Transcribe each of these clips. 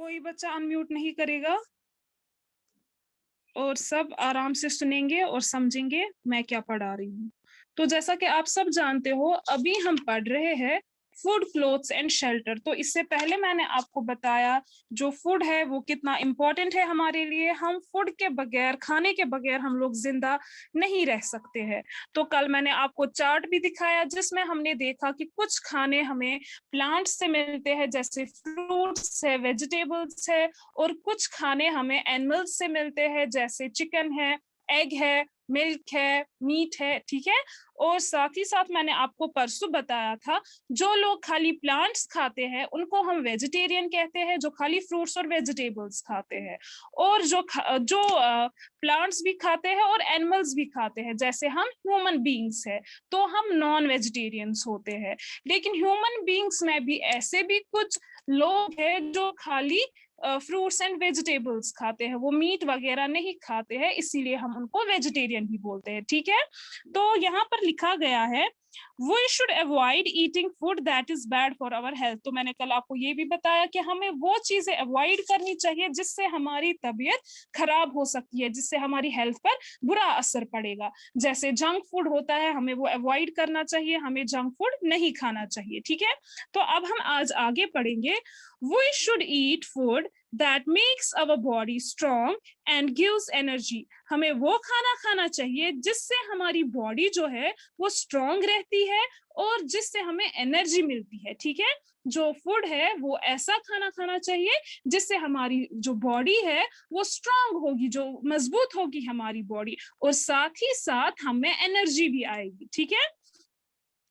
कोई बच्चा अनम्यूट नहीं करेगा और सब आराम से सुनेंगे और समझेंगे मैं क्या पढ़ा रही हूँ। तो जैसा कि आप सब जानते हो, अभी हम पढ़ रहे हैं फूड, क्लोथ्स एंड शेल्टर। तो इससे पहले मैंने आपको बताया जो फूड है वो कितना इम्पोर्टेंट है हमारे लिए। हम फूड के बगैर, खाने के बगैर हम लोग जिंदा नहीं रह सकते हैं। तो कल मैंने आपको चार्ट भी दिखाया जिसमें हमने देखा कि कुछ खाने हमें प्लांट्स से मिलते हैं, जैसे फ्रूट्स है, वेजिटेबल्स है, और कुछ खाने हमें एनिमल्स से मिलते हैं, जैसे चिकन है, एग है, मिल्क है, मीट है। ठीक है। और साथ ही साथ मैंने आपको परसों बताया था, जो लोग खाली प्लांट्स खाते हैं उनको हम वेजिटेरियन कहते हैं, जो खाली फ्रूट्स और वेजिटेबल्स खाते हैं। और जो प्लांट्स भी खाते हैं और एनिमल्स भी खाते हैं, जैसे हम ह्यूमन बींग्स है, तो हम नॉन वेजिटेरियंस होते हैं। लेकिन ह्यूमन बींग्स में भी ऐसे भी कुछ लोग हैं जो खाली फ्रूट्स एंड वेजिटेबल्स खाते हैं, वो मीट वगैरह नहीं खाते हैं, इसीलिए हम उनको वेजिटेरियन भी बोलते हैं। ठीक है। तो यहाँ पर लिखा गया है we should avoid eating food that is bad for our health. तो मैंने कल आपको ये भी बताया कि हमें वो चीजें अवॉइड करनी चाहिए जिससे हमारी तबीयत खराब हो सकती है, जिससे हमारी हेल्थ पर बुरा असर पड़ेगा। जैसे जंक फूड होता है, हमें वो अवॉइड करना चाहिए, हमें जंक फूड नहीं खाना चाहिए। ठीक है। तो अब हम आज आगे पढ़ेंगे। We should eat food that makes our body strong and gives energy. हमें वो खाना खाना चाहिए जिससे हमारी बॉडी जो है वो स्ट्रॉन्ग रहती है और जिससे हमें एनर्जी मिलती है। ठीक है। जो फूड है वो ऐसा खाना खाना चाहिए जिससे हमारी जो बॉडी है वो स्ट्रांग होगी, जो मजबूत होगी हमारी बॉडी, और साथ ही साथ हमें एनर्जी भी आएगी। ठीक है।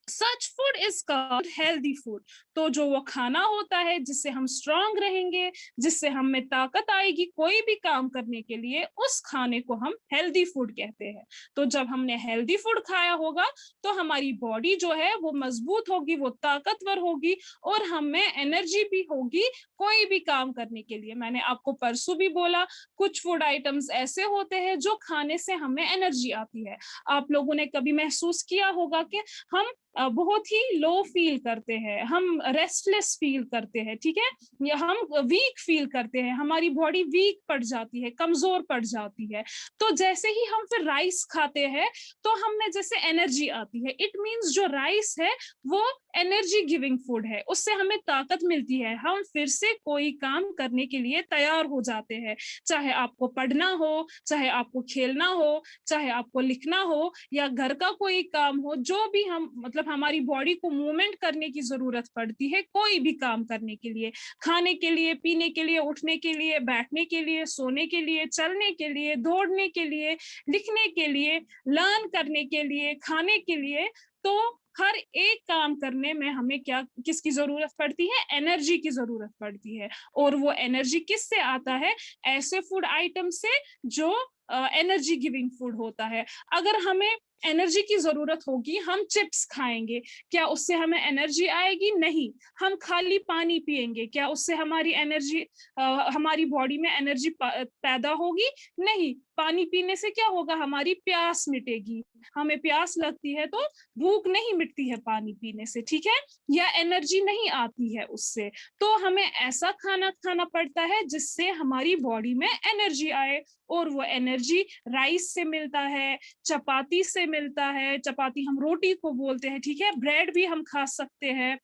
सच food is called healthy food. तो जो वो खाना होता है जिससे हम स्ट्रांग रहेंगे, जिससे हमें ताकत आएगी कोई भी काम करने के लिए, उस खाने को हम हेल्दी फूड कहते हैं। तो जब हमने हेल्दी फूड खाया होगा तो हमारी बॉडी जो है वो मजबूत होगी, वो ताकतवर होगी, और हमें एनर्जी भी होगी कोई भी काम करने के लिए। मैंने आपको परसों भी बोला, कुछ फूड आइटम्स ऐसे होते हैं जो खाने से हमें एनर्जी आती है। आप लोगों ने कभी महसूस किया होगा कि हम बहुत ही लो फील करते हैं, हम रेस्टलेस फील करते हैं। ठीक है। या हम वीक फील करते हैं, हमारी बॉडी वीक पड़ जाती है, कमजोर पड़ जाती है। तो जैसे ही हम फिर राइस खाते हैं तो हमें जैसे एनर्जी आती है। इट मींस जो राइस है वो एनर्जी गिविंग फूड है, उससे हमें ताकत मिलती है, हम फिर से कोई काम करने के लिए तैयार हो जाते हैं। चाहे आपको पढ़ना हो, चाहे आपको खेलना हो, चाहे आपको लिखना हो, या घर का कोई काम हो, जो भी हम मतलब हमारी बॉडी को मूवमेंट करने की जरूरत पड़ती है कोई भी काम करने के लिए, खाने के लिए, पीने के लिए, उठने के लिए, बैठने के लिए, सोने के लिए, चलने के लिए, दौड़ने के लिए, लिखने के लिए, लर्न करने के लिए, खाने के लिए। तो हर एक काम करने में हमें क्या, किसकी जरूरत पड़ती है? एनर्जी की जरूरत पड़ती है। और वो एनर्जी किससे आता है? ऐसे फूड आइटम से जो एनर्जी गिविंग फूड होता है। अगर हमें एनर्जी की जरूरत होगी, हम चिप्स खाएंगे, क्या उससे हमें एनर्जी आएगी? नहीं। हम खाली पानी पिएंगे, क्या उससे हमारी एनर्जी, हमारी बॉडी में एनर्जी पैदा होगी? नहीं। पानी पीने से क्या होगा? हमारी प्यास मिटेगी। हमें प्यास लगती है तो भूख नहीं मिटती है पानी पीने से। ठीक है। या एनर्जी नहीं आती है उससे। तो हमें ऐसा खाना खाना पड़ता है जिससे हमारी बॉडी में एनर्जी आए, और वो एनर्जी राइस से मिलता है, चपाती से मिलता है। चपाती हम रोटी को बोलते हैं। ठीक है। ब्रेड भी हम खा सकते हैं,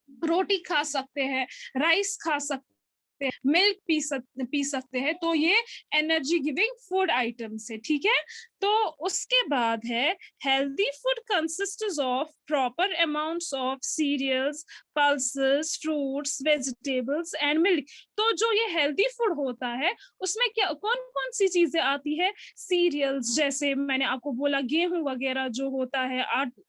रोटी खा सकते हैं, राइस खा सकते हैं, मिल्क पी सकते हैं। तो ये एनर्जी गिविंग फूड आइटम्स है। ठीक है। तो उसके बाद है healthy food consists of proper amounts of cereals, pulses, fruits, vegetables and milk. तो जो ये हेल्दी फूड होता है उसमें क्या, कौन कौन सी चीजें आती है? सीरियल्स, जैसे मैंने आपको बोला गेहूं वगैरह जो होता है,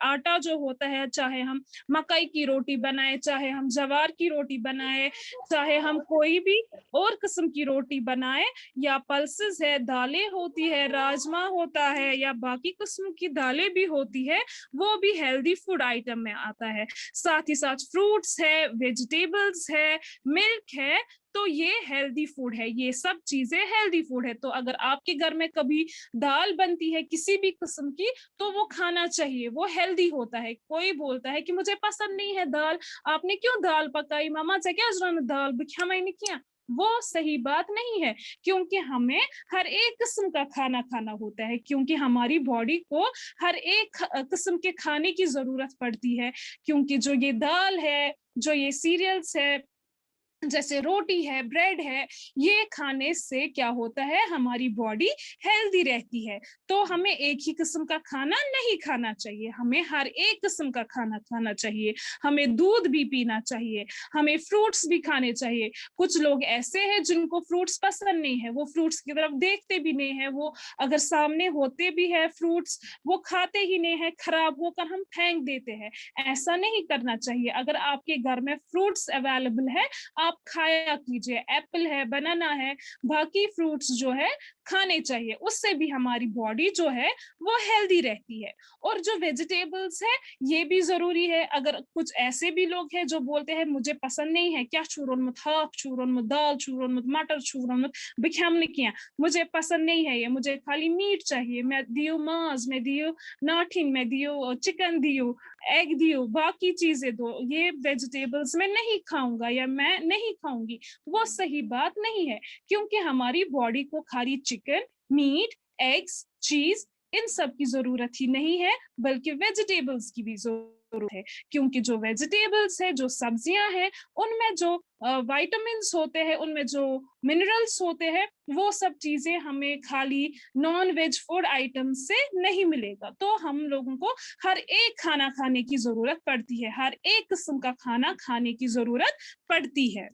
आटा जो होता है, चाहे हम मकई की रोटी बनाए, चाहे हम जवार की रोटी बनाए, चाहे हम कोई भी और किस्म की रोटी बनाए, या पल्सेस है, दालें होती है, राजमा होता है, या बाकी किस्म की दालें भी होती है, वो भी हेल्दी फूड आइटम में आता है। साथ ही साथ फ्रूट्स है, वेजिटेबल्स है, मिल्क है। तो ये हेल्दी फूड है, ये सब चीजें हेल्दी फूड है। तो अगर आपके घर में कभी दाल बनती है किसी भी किस्म की, तो वो खाना चाहिए, वो हेल्दी होता है। कोई बोलता है कि मुझे पसंद नहीं है दाल, आपने क्यों दाल पकाई? मामा क्या दाल क्या? वो सही बात नहीं है, क्योंकि हमें हर एक किस्म का खाना खाना होता है, क्योंकि हमारी बॉडी को हर एक किस्म के खाने की जरूरत पड़ती है। क्योंकि जो ये दाल है, जो ये सीरियल्स है, जैसे रोटी है, ब्रेड है, ये खाने से क्या होता है, हमारी बॉडी हेल्दी रहती है। तो हमें एक ही किस्म का खाना नहीं खाना चाहिए, हमें हर एक किस्म का खाना खाना चाहिए। हमें दूध भी पीना चाहिए, हमें फ्रूट्स भी खाने चाहिए। कुछ लोग ऐसे हैं जिनको फ्रूट्स पसंद नहीं है, वो फ्रूट्स की तरफ देखते भी नहीं है, वो अगर सामने होते भी है फ्रूट्स, वो खाते ही नहीं है, खराब होकर हम फेंक देते हैं। ऐसा नहीं करना चाहिए। अगर आपके घर में फ्रूट्स अवेलेबल है, आप खाया कीजिए। एप्पल है, बनाना है, बाकी फ्रूट्स जो है खाने चाहिए, उससे भी हमारी बॉडी जो है वो हेल्दी रहती है। और जो वेजिटेबल्स है, ये भी जरूरी है। अगर कुछ ऐसे भी लोग हैं जो बोलते हैं मुझे पसंद नहीं है, क्या चूरन हाफ चूरन दाल चूरन मटर चूरन बिखमने किया, मुझे पसंद नहीं है ये, मुझे खाली मीट चाहिए, मैं दियो मांस, मैं दियो नाठिन, मैं दियो चिकन दियो, एग दियो, बाकी चीजें दो, ये वेजिटेबल्स मैं नहीं खाऊंगा या मैं नहीं खाऊंगी, वो सही बात नहीं है। क्योंकि हमारी बॉडी को खाली चिकन, मीट, एग्स, चीज, इन सब की जरूरत ही नहीं है, बल्कि वेजिटेबल्स की भी जरूरत है। क्योंकि जो वेजिटेबल्स है, जो सब्जियां हैं, उनमें जो विटामिन्स होते हैं, उनमें जो मिनरल्स होते हैं, वो सब चीजें हमें खाली नॉन वेज फूड आइटम से नहीं मिलेगा। तो हम लोगों को हर एक खाना खाने की जरूरत पड़ती है, हर एक किस्म का खाना खाने की जरूरत पड़ती है।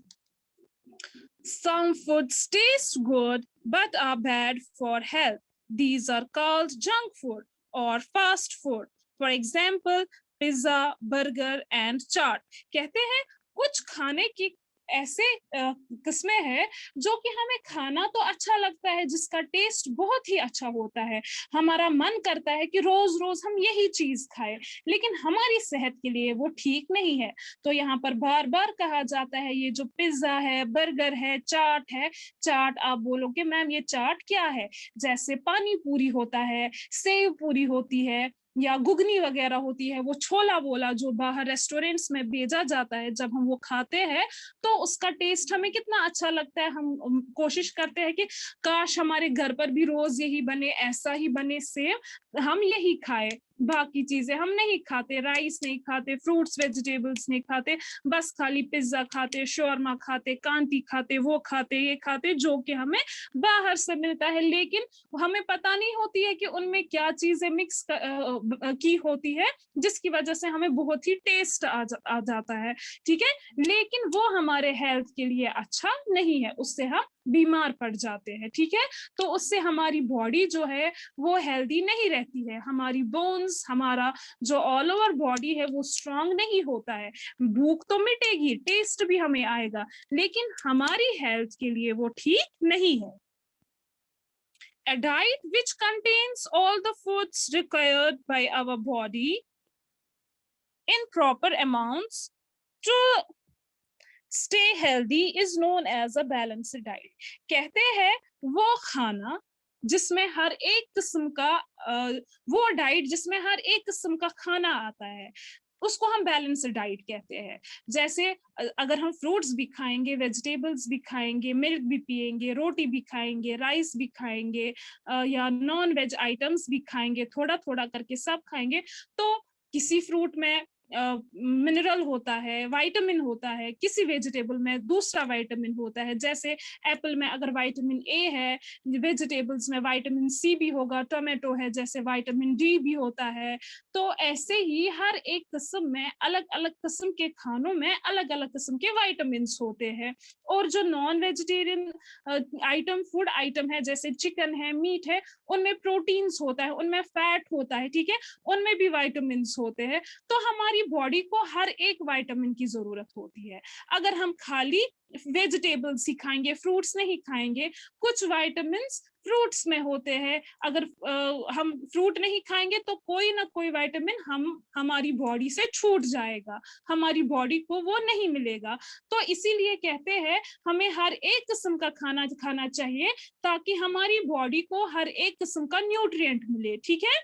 Some foods taste good but are bad for health. These are called junk food or fast food. For example, pizza, burger and chaat. कहते हैं कुछ खाने की ऐसे किस्में हैं जो कि हमें खाना तो अच्छा लगता है, जिसका टेस्ट बहुत ही अच्छा होता है, हमारा मन करता है कि रोज रोज हम यही चीज खाएं, लेकिन हमारी सेहत के लिए वो ठीक नहीं है। तो यहाँ पर बार बार कहा जाता है, ये जो पिज्जा है, बर्गर है, चाट है, चाट आप बोलोगे मैम ये चाट क्या है, जैसे पानी पूरी होता है, सेव पूरी होती है, या घुगनी वगैरह होती है, वो छोला बोला जो बाहर रेस्टोरेंट्स में भेजा जाता है, जब हम वो खाते हैं तो उसका टेस्ट हमें कितना अच्छा लगता है। हम कोशिश करते हैं कि काश हमारे घर पर भी रोज यही बने, ऐसा ही बने, सेम हम यही खाए, बाकी चीजें हम नहीं खाते, राइस नहीं खाते, फ्रूट्स वेजिटेबल्स नहीं खाते, बस खाली पिज्जा खाते, शोरमा खाते, कांती खाते, वो खाते, ये खाते जो कि हमें बाहर से मिलता है। लेकिन हमें पता नहीं होती है कि उनमें क्या चीजें मिक्स की होती है, जिसकी वजह से हमें बहुत ही टेस्ट आ जाता है, ठीक है, लेकिन वो हमारे हेल्थ के लिए अच्छा नहीं है, उससे हम बीमार पड़ जाते हैं, ठीक है। तो उससे हमारी बॉडी जो है वो हेल्दी नहीं रहती है, हमारी बोन्स, हमारा जो ऑल ओवर बॉडी है वो स्ट्रांग नहीं होता है। भूख तो मिटेगी, टेस्ट भी हमें आएगा, लेकिन हमारी हेल्थ के लिए वो ठीक नहीं है। A diet which contains all the foods required by our body in proper amounts to stay healthy is known as a balanced diet. कहते हैं वो खाना जिसमें हर एक किस्म का वो डाइट जिसमें हर एक किस्म का खाना आता है, उसको हम बैलेंस डाइट कहते हैं। जैसे अगर हम फ्रूट्स भी खाएंगे, वेजिटेबल्स भी खाएंगे, मिल्क भी पिएंगे, रोटी भी खाएंगे, राइस भी खाएंगे, या नॉन वेज आइटम्स भी खाएंगे, थोड़ा थोड़ा करके सब खाएंगे, तो किसी फ्रूट में मिनरल होता है, विटामिन होता है, किसी वेजिटेबल में दूसरा विटामिन होता है। जैसे एप्पल में अगर विटामिन ए है, वेजिटेबल्स में विटामिन सी भी होगा, टोमेटो है जैसे विटामिन डी भी होता है। तो ऐसे ही हर एक किस्म में, अलग अलग किस्म के खानों में अलग अलग किस्म के विटामिन होते हैं। और जो non vegetarian item, food item है, जैसे चिकन है, मीट है, उनमें प्रोटीन्स होता है, उनमें फैट होता है, ठीक है, उनमें भी विटामिन होते हैं। तो हमारी बॉडी को हर एक विटामिन की जरूरत होती है। अगर हम खाली वेजिटेबल्स ही खाएंगे, फ्रूट्स नहीं खाएंगे, कुछ विटामिन फ्रूट्स में होते हैं, अगर हम फ्रूट नहीं खाएंगे तो कोई ना कोई विटामिन हमारी बॉडी से छूट जाएगा, हमारी बॉडी को वो नहीं मिलेगा। तो इसीलिए कहते हैं हमें हर एक किस्म का खाना खाना चाहिए, ताकि हमारी बॉडी को हर एक किस्म का न्यूट्रिएंट मिले, ठीक है।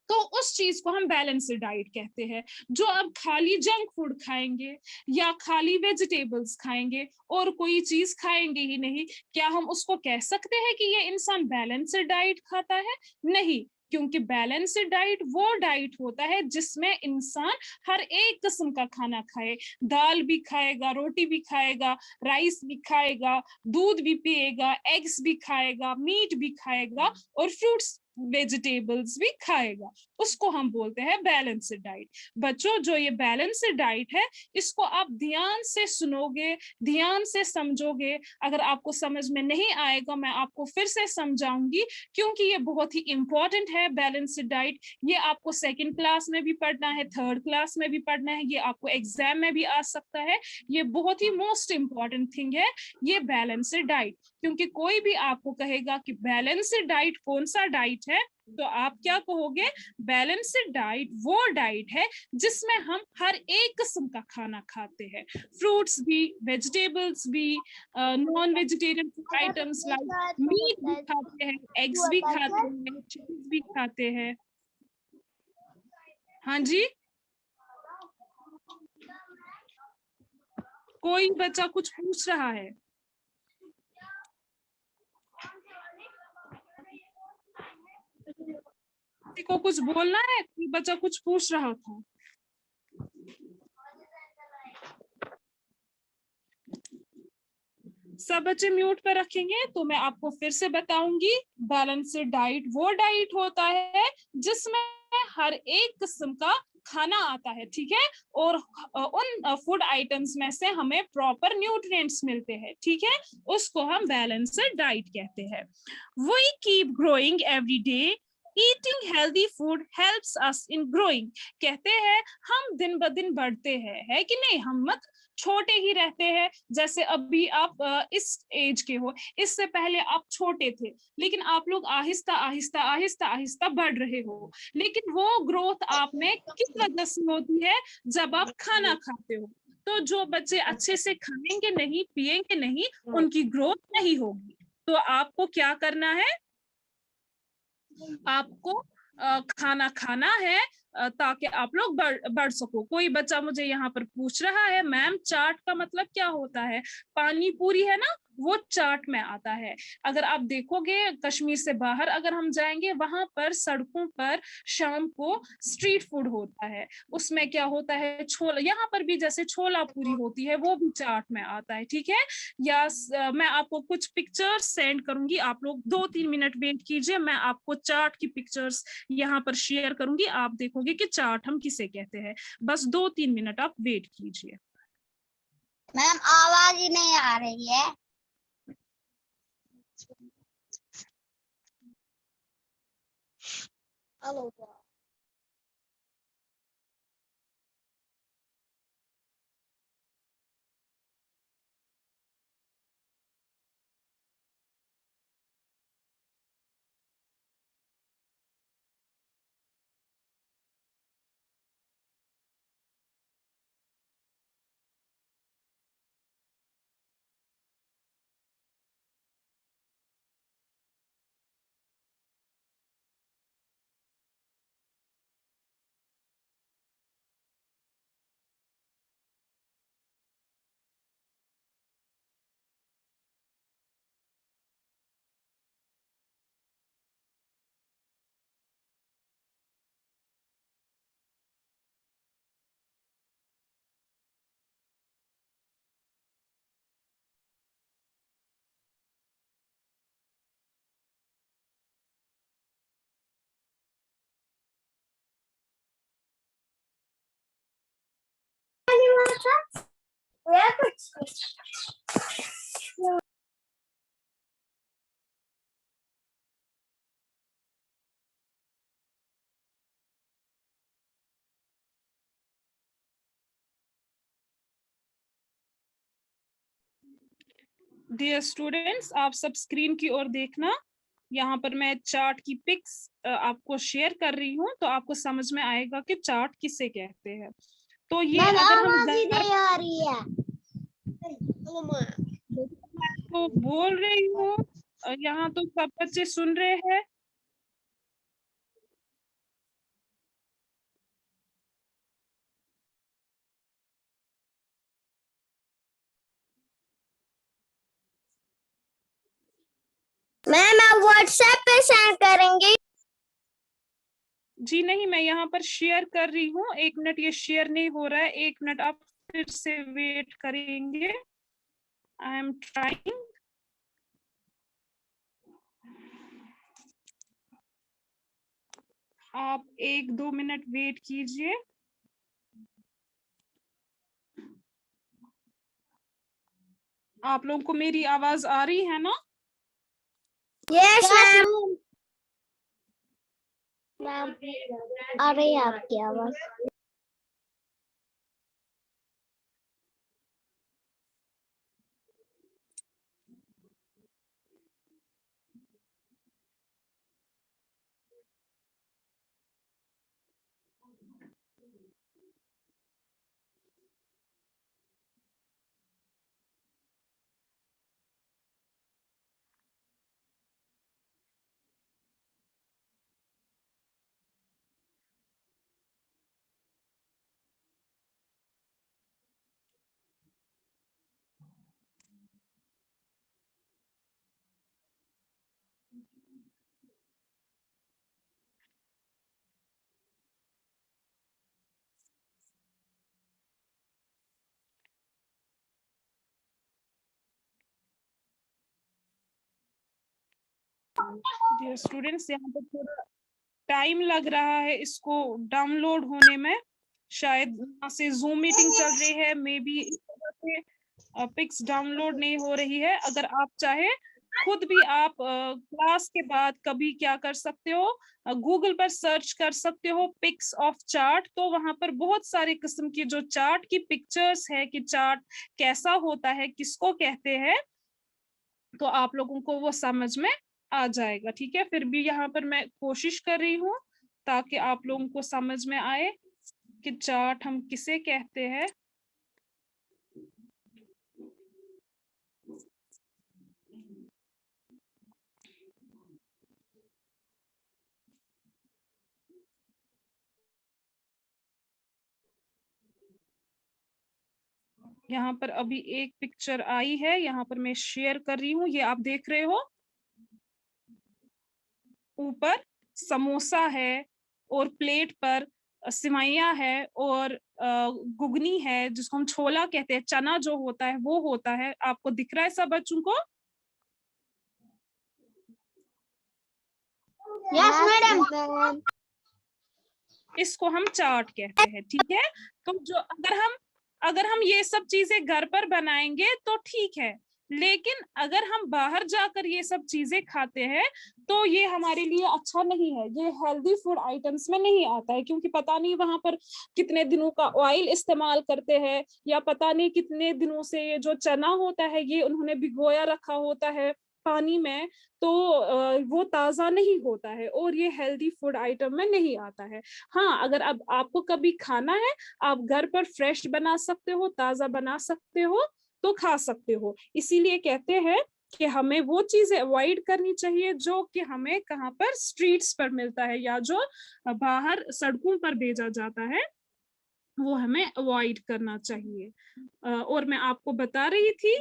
तो उस चीज को हम बैलेंस्ड डाइट कहते हैं। जो अब खाली जंक फूड खाएंगे या खाली वेजिटेबल्स खाएंगे और कोई चीज खाएंगे ही नहीं, क्या हम उसको कह सकते हैं कि ये इंसान बैलेंस्ड डाइट खाता है? नहीं, क्योंकि बैलेंस्ड डाइट वो डाइट होता है जिसमें इंसान हर एक किस्म का खाना खाए, दाल भी खाएगा, रोटी भी खाएगा, राइस भी खाएगा, दूध भी पिएगा, एग्स भी खाएगा, मीट भी खाएगा और फ्रूट्स वेजिटेबल्स भी खाएगा। उसको हम बोलते हैं बैलेंस्ड डाइट। बच्चों, जो ये बैलेंस्ड डाइट है, इसको आप ध्यान से सुनोगे, ध्यान से समझोगे। अगर आपको समझ में नहीं आएगा, मैं आपको फिर से समझाऊंगी, क्योंकि ये बहुत ही इंपॉर्टेंट है बैलेंस्ड डाइट। ये आपको सेकंड क्लास में भी पढ़ना है, थर्ड क्लास में भी पढ़ना है, ये आपको एग्जाम में भी आ सकता है। ये बहुत ही मोस्ट इंपॉर्टेंट थिंग है, ये बैलेंस्ड डाइट। क्योंकि कोई भी आपको कहेगा कि बैलेंस्ड डाइट कौन सा डाइट है, तो आप क्या कहोगे? बैलेंस्ड डाइट वो डाइट है जिसमें हम हर एक किस्म का खाना खाते हैं, फ्रूट्स भी, वेजिटेबल्स भी, non vegetarian items like meat भी खाते हैं, एग्स भी खाते हैं, चीज भी खाते हैं। हाँ जी, कोई बच्चा कुछ पूछ रहा है? किसी को कुछ बोलना है? कोई बच्चा कुछ पूछ रहा था। सब बच्चे म्यूट पर रखेंगे तो मैं आपको फिर से बताऊंगी। बैलेंस्ड डाइट वो डाइट होता है जिसमें हर एक किस्म का खाना आता है, ठीक है, और उन फूड आइटम्स में से हमें प्रॉपर न्यूट्रिएंट्स मिलते हैं, ठीक है, उसको हम बैलेंस्ड डाइट कहते हैं। We keep growing every day, eating healthy food helps us in growing. कहते हैं हम दिन ब दिन बढ़ते हैं, है कि नहीं? हम मत छोटे ही रहते हैं। जैसे अभी आप इस एज के हो, इससे पहले आप छोटे थे, लेकिन आप लोग आहिस्ता आहिस्ता आहिस्ता आहिस्ता बढ़ रहे हो। लेकिन वो ग्रोथ आप में किस वजह से होती है? जब आप खाना खाते हो। तो जो बच्चे अच्छे से खाएंगे नहीं, पिएंगे नहीं, उनकी ग्रोथ नहीं होगी। तो आपको क्या करना है? आपको खाना खाना है ताकि आप लोग बढ़ सको। कोई बच्चा मुझे यहाँ पर पूछ रहा है, मैम चाट का मतलब क्या होता है? पानी पूरी है ना, वो चाट में आता है। अगर आप देखोगे कश्मीर से बाहर अगर हम जाएंगे, वहां पर सड़कों पर शाम को स्ट्रीट फूड होता है। उसमें क्या होता है? छोला, यहाँ पर भी जैसे छोला पूरी होती है, वो भी चाट में आता है, ठीक है। या मैं आपको कुछ पिक्चर्स सेंड करूंगी, आप लोग 2-3 मिनट वेट कीजिए, मैं आपको चाट की पिक्चर्स यहाँ पर शेयर करूंगी, आप देखोगे कि चाट हम किसे कहते हैं। बस 2-3 मिनट आप वेट कीजिए। मैम आवाज ही नहीं आ रही है। हेलो डियर स्टूडेंट्स, आप सब स्क्रीन की ओर देखना। यहाँ पर मैं चार्ट की पिक्स आपको शेयर कर रही हूँ, तो आपको समझ में आएगा कि चार्ट किसे कहते हैं। तो ये अगर हम नहीं आ रही है। तो बोल रही हूँ, यहाँ तो सब बच्चे सुन रहे हैं। व्हाट्सएप पे सेंड करेंगे? जी नहीं, मैं यहाँ पर शेयर कर रही हूँ। 1 मिनट, ये शेयर नहीं हो रहा है। 1 मिनट आप फिर से वेट करेंगे। I am trying. आप 1-2 मिनट वेट कीजिए। आप लोगों को मेरी आवाज आ रही है ना? Yes ma'am. मैम आ रही है आपकी आवाज। डियर स्टूडेंट्स, यहाँ पर थोड़ा टाइम लग रहा है इसको डाउनलोड होने में। शायद यहाँ से जूम मीटिंग चल रही है, मे बी इस वजह से पिक्स डाउनलोड नहीं हो रही है। अगर आप चाहे खुद भी आप क्लास के बाद कभी क्या कर सकते हो, गूगल पर सर्च कर सकते हो पिक्स ऑफ चार्ट। तो वहां पर बहुत सारे किस्म की जो चार्ट की पिक्चर्स है कि चार्ट कैसा होता है, किसको कहते हैं, तो आप लोगों को वो समझ में आ जाएगा। ठीक है, फिर भी यहाँ पर मैं कोशिश कर रही हूँ ताकि आप लोगों को समझ में आए कि चार्ट हम किसे कहते हैं। यहाँ पर अभी एक पिक्चर आई है, यहाँ पर मैं शेयर कर रही हूँ। ये आप देख रहे हो, ऊपर समोसा है और प्लेट पर सिवैयां है और गुगनी है, जिसको हम छोला कहते हैं। चना जो होता है वो होता है। आपको दिख रहा है सब बच्चों को? Yes madam. इसको हम चाट कहते हैं। ठीक है, तो जो अगर हम ये सब चीजें घर पर बनाएंगे तो ठीक है, लेकिन अगर हम बाहर जाकर ये सब चीजें खाते हैं तो ये हमारे लिए अच्छा नहीं है। ये हेल्दी फूड आइटम्स में नहीं आता है, क्योंकि पता नहीं वहां पर कितने दिनों का ऑयल इस्तेमाल करते हैं, या पता नहीं कितने दिनों से ये जो चना होता है ये उन्होंने भिगोया रखा होता है पानी में, तो वो ताजा नहीं होता है और ये हेल्दी फूड आइटम में नहीं आता है। हाँ, अगर अब आपको कभी खाना है, आप घर पर फ्रेश बना सकते हो, ताजा बना सकते हो, तो खा सकते हो। इसीलिए कहते हैं कि हमें वो चीजें अवॉइड करनी चाहिए जो कि हमें कहाँ पर स्ट्रीट्स पर मिलता है या जो बाहर सड़कों पर बेचा जाता है, वो हमें अवॉइड करना चाहिए। और मैं आपको बता रही थी,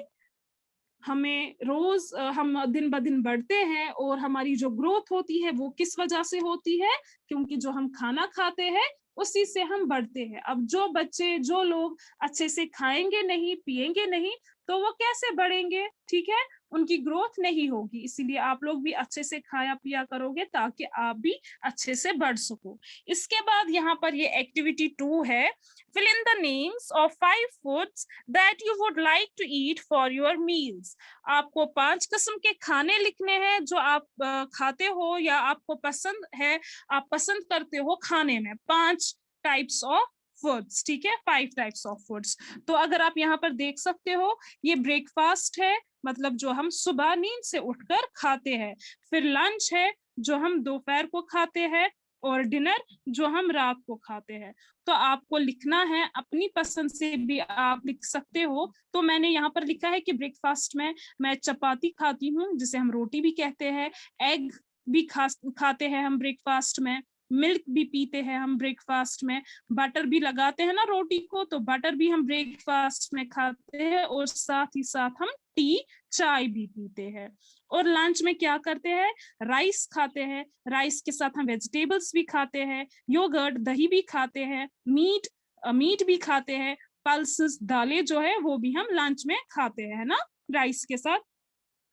हमें रोज हम दिन ब दिन बढ़ते हैं और हमारी जो ग्रोथ होती है वो किस वजह से होती है, क्योंकि जो हम खाना खाते हैं उसी से हम बढ़ते हैं। अब जो बच्चे, जो लोग अच्छे से खाएंगे नहीं, पिएंगे नहीं, तो वो कैसे बढ़ेंगे? ठीक है, उनकी ग्रोथ नहीं होगी। इसीलिए आप लोग भी अच्छे से खाया पिया करोगे ताकि आप भी अच्छे से बढ़ सको। इसके बाद यहाँ पर ये एक्टिविटी 2 है, fill in the names of 5 foods that you would like to eat for your meals। आपको 5 किस्म के खाने लिखने हैं जो आप खाते हो या आपको पसंद है, आप पसंद करते हो खाने में। 5 टाइप्स ऑफ फूड्स। ठीक है, 5 टाइप्स ऑफ फूड्स। तो अगर आप यहाँ पर देख सकते हो, ये ब्रेकफास्ट है, मतलब जो हम सुबह नींद से उठकर खाते हैं। फिर लंच है जो हम दोपहर को खाते हैं, और डिनर जो हम रात को खाते हैं। तो आपको लिखना है, अपनी पसंद से भी आप लिख सकते हो। तो मैंने यहाँ पर लिखा है कि ब्रेकफास्ट में मैं चपाती खाती हूँ, जिसे हम रोटी भी कहते हैं। एग भी खाते हैं हम ब्रेकफास्ट में। मिल्क भी पीते हैं हम ब्रेकफास्ट में। बटर भी लगाते हैं ना रोटी को, तो बटर भी हम ब्रेकफास्ट में खाते हैं। और साथ ही साथ हम टी, चाय भी पीते हैं। और लंच में क्या करते हैं, राइस खाते हैं, राइस के साथ हम वेजिटेबल्स भी खाते हैं, योगर्ट, दही भी खाते हैं, मीट भी खाते हैं, पल्सेस, दालें जो है वो भी हम लंच में खाते हैं, है ना, राइस के साथ।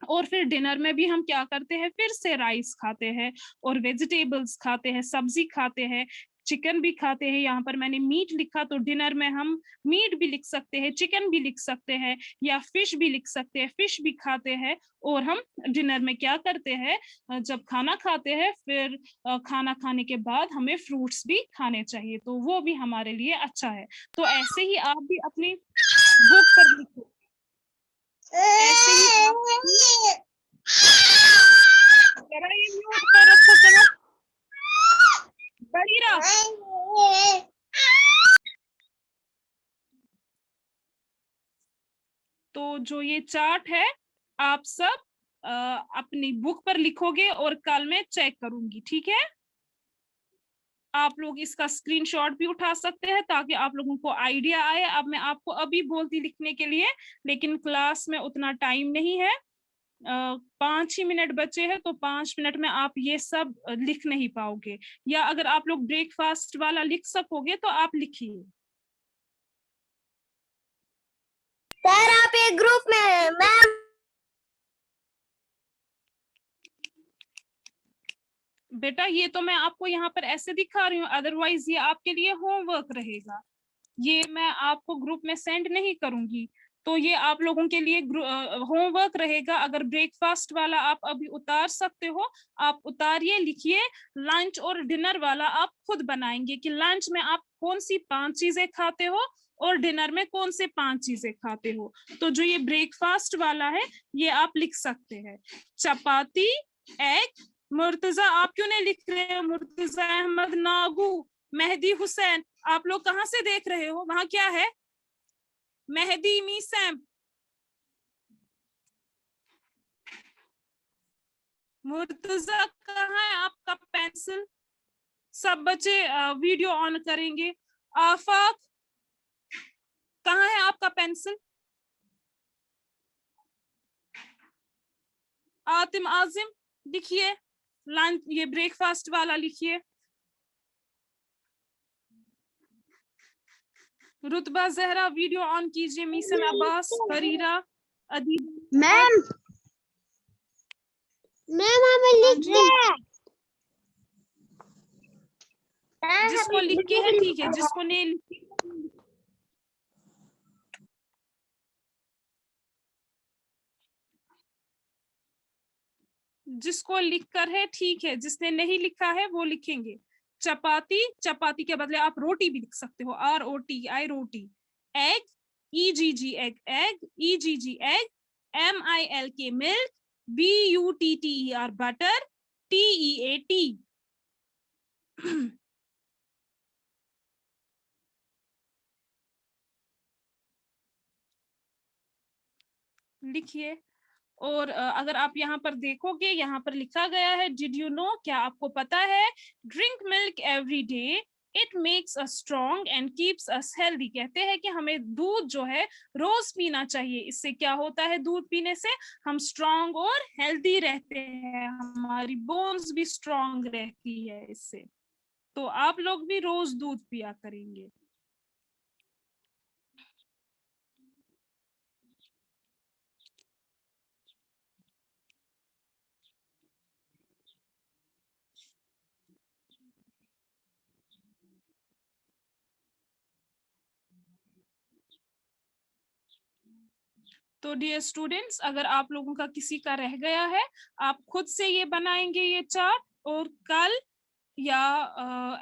और फिर डिनर में भी हम क्या करते हैं, फिर से राइस खाते हैं और वेजिटेबल्स खाते हैं, सब्जी खाते हैं, चिकन भी खाते हैं। यहाँ पर मैंने मीट लिखा, तो डिनर में हम मीट भी लिख सकते हैं, चिकन भी लिख सकते हैं, या फिश भी लिख सकते हैं, फिश भी खाते हैं। और हम डिनर में क्या करते हैं, जब खाना खाते हैं, फिर खाना खाने के बाद हमें फ्रूट्स भी खाने चाहिए, तो वो भी हमारे लिए अच्छा है। तो ऐसे ही आप भी अपनी बुक पर लिखो, ऐसे ही आप जरा ये म्यूट पर रखो, चलो बड़ीरा। तो जो ये चार्ट है आप सब अपनी बुक पर लिखोगे और कल मैं चेक करूंगी, ठीक है। आप लोग इसका स्क्रीनशॉट भी उठा सकते हैं ताकि आप लोगों को आइडिया आए। अब मैं आपको अभी बोलती लिखने के लिए, लेकिन क्लास में उतना टाइम नहीं है, 5 ही मिनट बचे हैं, तो 5 मिनट में आप ये सब लिख नहीं पाओगे। या अगर आप लोग ब्रेकफास्ट वाला लिख सकोगे तो आप लिखिए। सर आप एक ग्रुप में, मैम बेटा ये तो मैं आपको यहाँ पर ऐसे दिखा रही हूँ, अदरवाइज ये आपके लिए होमवर्क रहेगा, ये मैं आपको ग्रुप में सेंड नहीं करूंगी। तो ये आप लोगों के लिए होमवर्क रहेगा। अगर ब्रेकफास्ट वाला आप अभी उतार सकते हो आप उतारिए, लिखिए। लंच और डिनर वाला आप खुद बनाएंगे कि लंच में आप कौन सी 5 चीजें खाते हो और डिनर में कौन से 5 चीजें खाते हो। तो जो ये ब्रेकफास्ट वाला है ये आप लिख सकते हैं, चपाती, एग। मुर्तजा आप क्यों नहीं लिख रहे हो, मुर्तजा अहमद, नागू, मेहदी हुसैन, आप लोग कहाँ से देख रहे हो, वहां क्या है, मेहदी मीसैम, मुर्तजा कहाँ है आपका पेंसिल। सब बच्चे वीडियो ऑन करेंगे। आफाक कहाँ है आपका पेंसिल। आतिम आजिम लिखिए, लंच ये ब्रेकफास्ट वाला लिखिए। रुतबा जहरा वीडियो ऑन कीजिए। मीसम अब्बास, फरीरा, अदीब। मैम हमें लिख के, जिसको लिख के है ठीक है, जिसको नहीं लिख, जिसको लिखकर है ठीक है, जिसने नहीं लिखा है वो लिखेंगे। चपाती, चपाती के बदले आप रोटी भी लिख सकते हो, ROTI roti. Egg, EGG egg, egg, EGG egg. MILK milk, BUTTER butter, TEA tea. लिखिए। और अगर आप यहाँ पर देखोगे, यहाँ पर लिखा गया है, डिड यू नो, क्या आपको पता है, drink milk every day, it makes us strong and keeps us healthy. कहते हैं कि हमें दूध जो है रोज पीना चाहिए, इससे क्या होता है, दूध पीने से हम स्ट्रॉन्ग और हेल्दी रहते हैं, हमारी बोन्स भी स्ट्रॉन्ग रहती है इससे। तो आप लोग भी रोज दूध पिया करेंगे। तो डियर स्टूडेंट्स, अगर आप लोगों का किसी का रह गया है, आप खुद से ये बनाएंगे ये चार्ट, और कल या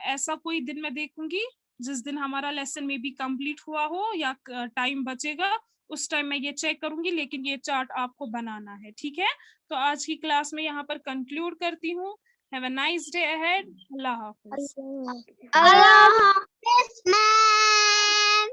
ऐसा कोई दिन मैं देखूंगी जिस दिन हमारा लेसन में भी कंप्लीट हुआ हो या टाइम बचेगा, उस टाइम मैं ये चेक करूंगी, लेकिन ये चार्ट आपको बनाना है, ठीक है। तो आज की क्लास में यहाँ पर कंक्लूड करती हूँ। Have a nice day ahead. Allah Hafiz. Allah Hafiz ma'am.